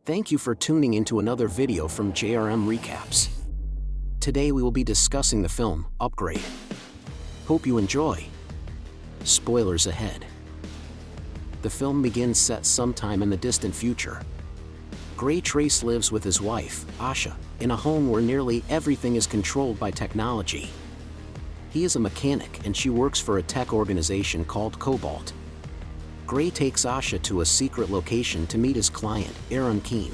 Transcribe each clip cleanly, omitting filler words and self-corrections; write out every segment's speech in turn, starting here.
Thank you for tuning into another video from JRM Recaps. Today we will be discussing the film, Upgrade. Hope you enjoy. Spoilers ahead. The film begins set sometime in the distant future. Gray Trace lives with his wife, Asha, in a home where nearly everything is controlled by technology. He is a mechanic and she works for a tech organization called Cobalt. Gray takes Asha to a secret location to meet his client, Eron Keen.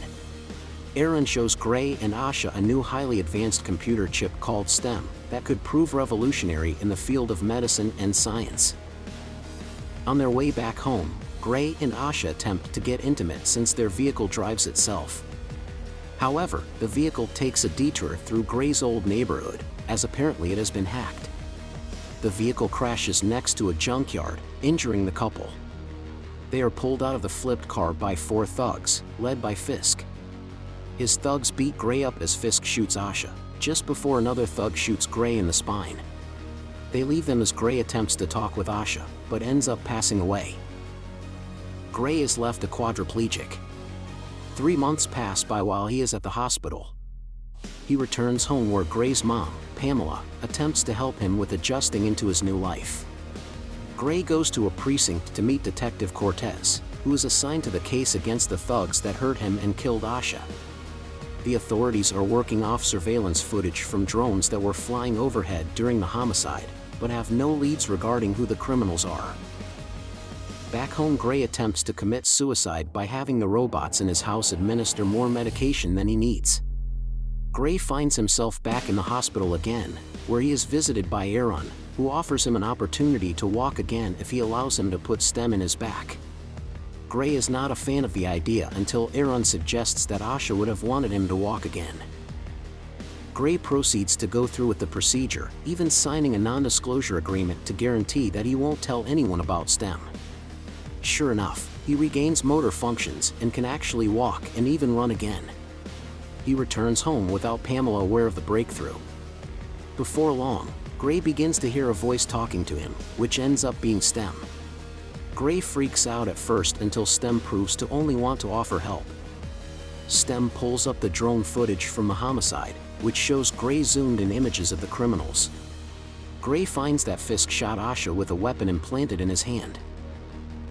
Eron shows Gray and Asha a new highly advanced computer chip called STEM that could prove revolutionary in the field of medicine and science. On their way back home, Gray and Asha attempt to get intimate since their vehicle drives itself. However, the vehicle takes a detour through Gray's old neighborhood, as apparently it has been hacked. The vehicle crashes next to a junkyard, injuring the couple. They are pulled out of the flipped car by 4 thugs, led by Fisk. His thugs beat Gray up as Fisk shoots Asha, just before another thug shoots Gray in the spine. They leave them as Gray attempts to talk with Asha, but ends up passing away. Gray is left a quadriplegic. 3 months pass by while he is at the hospital. He returns home where Gray's mom, Pamela, attempts to help him with adjusting into his new life. Gray goes to a precinct to meet Detective Cortez, who is assigned to the case against the thugs that hurt him and killed Asha. The authorities are working off surveillance footage from drones that were flying overhead during the homicide, but have no leads regarding who the criminals are. Back home, Gray attempts to commit suicide by having the robots in his house administer more medication than he needs. Gray finds himself back in the hospital again, where he is visited by Eron, who offers him an opportunity to walk again if he allows him to put STEM in his back. Gray is not a fan of the idea until Eron suggests that Asha would have wanted him to walk again. Gray proceeds to go through with the procedure, even signing a non-disclosure agreement to guarantee that he won't tell anyone about STEM. Sure enough, he regains motor functions and can actually walk and even run again. He returns home without Pamela aware of the breakthrough. Before long, Gray begins to hear a voice talking to him, which ends up being STEM. Gray freaks out at first until STEM proves to only want to offer help. STEM pulls up the drone footage from the homicide, which shows Gray zoomed in images of the criminals. Gray finds that Fisk shot Asha with a weapon implanted in his hand.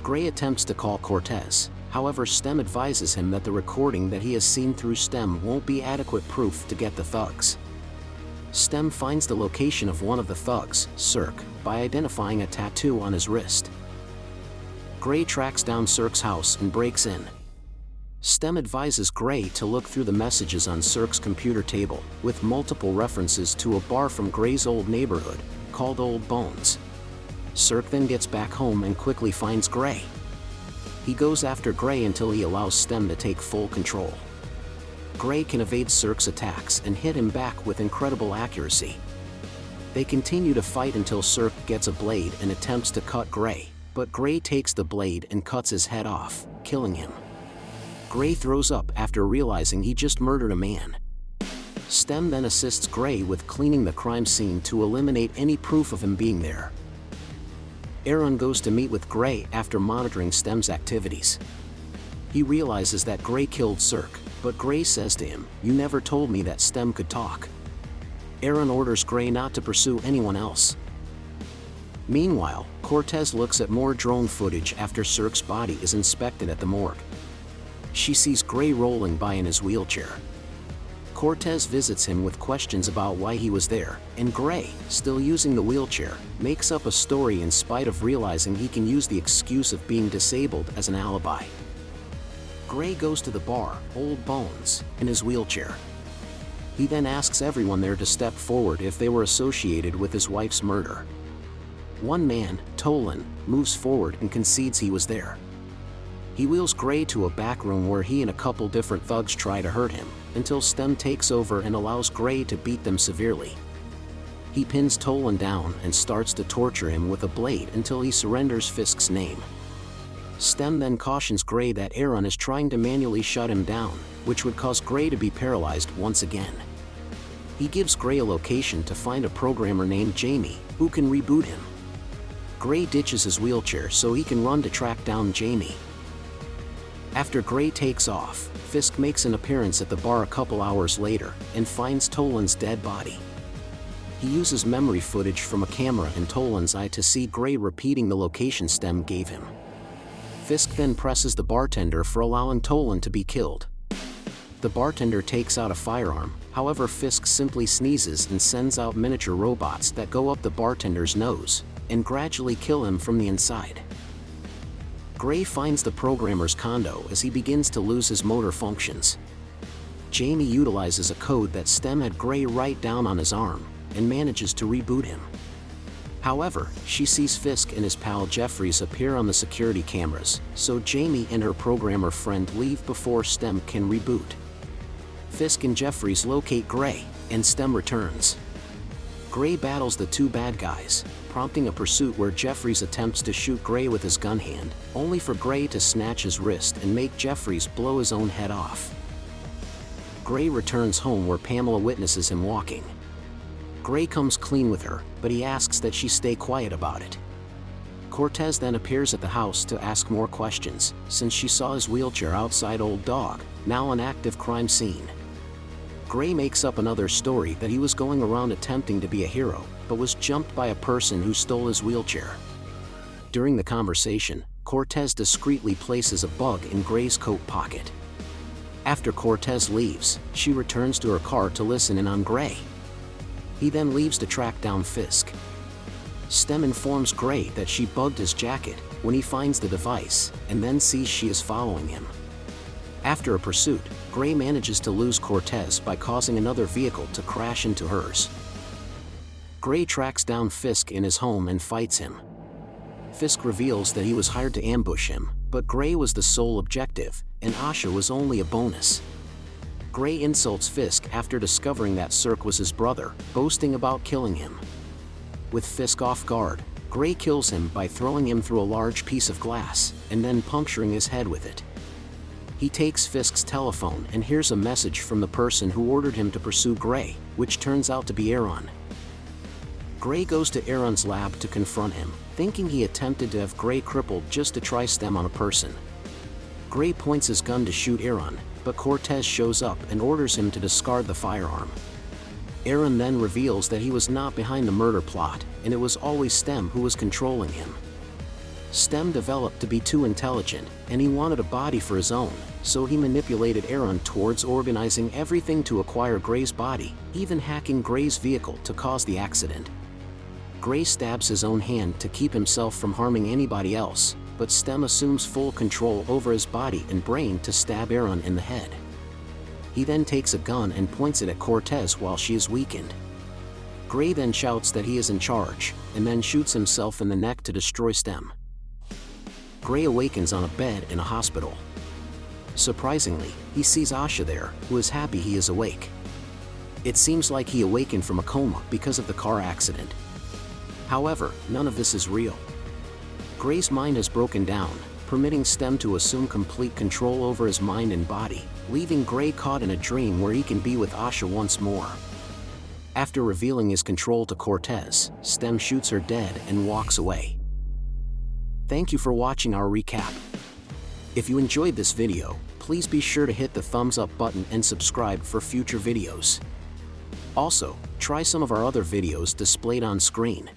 Gray attempts to call Cortez, however STEM advises him that the recording that he has seen through STEM won't be adequate proof to get the thugs. STEM finds the location of one of the thugs, Cirque, by identifying a tattoo on his wrist. Gray tracks down Cirque's house and breaks in. STEM advises Gray to look through the messages on Cirque's computer table, with multiple references to a bar from Gray's old neighborhood, called Old Bones. Cirque then gets back home and quickly finds Gray. He goes after Gray until he allows STEM to take full control. Gray can evade Cirque's attacks and hit him back with incredible accuracy. They continue to fight until Cirque gets a blade and attempts to cut Gray, but Gray takes the blade and cuts his head off, killing him. Gray throws up after realizing he just murdered a man. STEM then assists Gray with cleaning the crime scene to eliminate any proof of him being there. Eron goes to meet with Gray after monitoring STEM's activities. He realizes that Gray killed Cirque, but Gray says to him, "You never told me that STEM could talk." Eron orders Gray not to pursue anyone else. Meanwhile, Cortez looks at more drone footage after Cirque's body is inspected at the morgue. She sees Gray rolling by in his wheelchair. Cortez visits him with questions about why he was there, and Gray, still using the wheelchair, makes up a story in spite of realizing he can use the excuse of being disabled as an alibi. Gray goes to the bar, Old Bones, in his wheelchair. He then asks everyone there to step forward if they were associated with his wife's murder. One man, Tolan, moves forward and concedes he was there. He wheels Gray to a back room where he and a couple different thugs try to hurt him, until STEM takes over and allows Gray to beat them severely. He pins Tolan down and starts to torture him with a blade until he surrenders Fisk's name. STEM then cautions Gray that Eron is trying to manually shut him down, which would cause Gray to be paralyzed once again. He gives Gray a location to find a programmer named Jamie, who can reboot him. Gray ditches his wheelchair so he can run to track down Jamie. After Gray takes off, Fisk makes an appearance at the bar a couple hours later and finds Toland's dead body. He uses memory footage from a camera in Toland's eye to see Gray repeating the location Stem gave him. Fisk then presses the bartender for allowing Toland to be killed. The bartender takes out a firearm, however Fisk simply sneezes and sends out miniature robots that go up the bartender's nose and gradually kill him from the inside. Gray finds the programmer's condo as he begins to lose his motor functions. Jamie utilizes a code that Stem had Gray write down on his arm and manages to reboot him. However, she sees Fisk and his pal Jeffries appear on the security cameras, so Jamie and her programmer friend leave before Stem can reboot. Fisk and Jeffries locate Gray, and Stem returns. Gray battles the two bad guys, prompting a pursuit where Jeffries attempts to shoot Gray with his gun hand, only for Gray to snatch his wrist and make Jeffries blow his own head off. Gray returns home where Pamela witnesses him walking. Gray comes clean with her, but he asks that she stay quiet about it. Cortez then appears at the house to ask more questions, since she saw his wheelchair outside Old Dog, now an active crime scene. Gray makes up another story that he was going around attempting to be a hero, but was jumped by a person who stole his wheelchair. During the conversation, Cortez discreetly places a bug in Gray's coat pocket. After Cortez leaves, she returns to her car to listen in on Gray. He then leaves to track down Fisk. Stem informs Gray that she bugged his jacket when he finds the device, and then sees she is following him. After a pursuit, Gray manages to lose Cortez by causing another vehicle to crash into hers. Gray tracks down Fisk in his home and fights him. Fisk reveals that he was hired to ambush him, but Gray was the sole objective, and Asha was only a bonus. Gray insults Fisk after discovering that Cirque was his brother, boasting about killing him. With Fisk off guard, Gray kills him by throwing him through a large piece of glass, and then puncturing his head with it. He takes Fisk's telephone and hears a message from the person who ordered him to pursue Gray, which turns out to be Eron. Gray goes to Eron's lab to confront him, thinking he attempted to have Gray crippled just to try Stem on a person. Gray points his gun to shoot Eron, but Cortez shows up and orders him to discard the firearm. Eron then reveals that he was not behind the murder plot, and it was always Stem who was controlling him. Stem developed to be too intelligent, and he wanted a body for his own, so he manipulated Eron towards organizing everything to acquire Gray's body, even hacking Gray's vehicle to cause the accident. Gray stabs his own hand to keep himself from harming anybody else, but Stem assumes full control over his body and brain to stab Eron in the head. He then takes a gun and points it at Cortez while she is weakened. Gray then shouts that he is in charge, and then shoots himself in the neck to destroy Stem. Gray awakens on a bed in a hospital. Surprisingly, he sees Asha there, who is happy he is awake. It seems like he awakened from a coma because of the car accident. However, none of this is real. Gray's mind has broken down, permitting Stem to assume complete control over his mind and body, leaving Gray caught in a dream where he can be with Asha once more. After revealing his control to Cortez, Stem shoots her dead and walks away. Thank you for watching our recap. If you enjoyed this video, please be sure to hit the thumbs up button and subscribe for future videos. Also, try some of our other videos displayed on screen.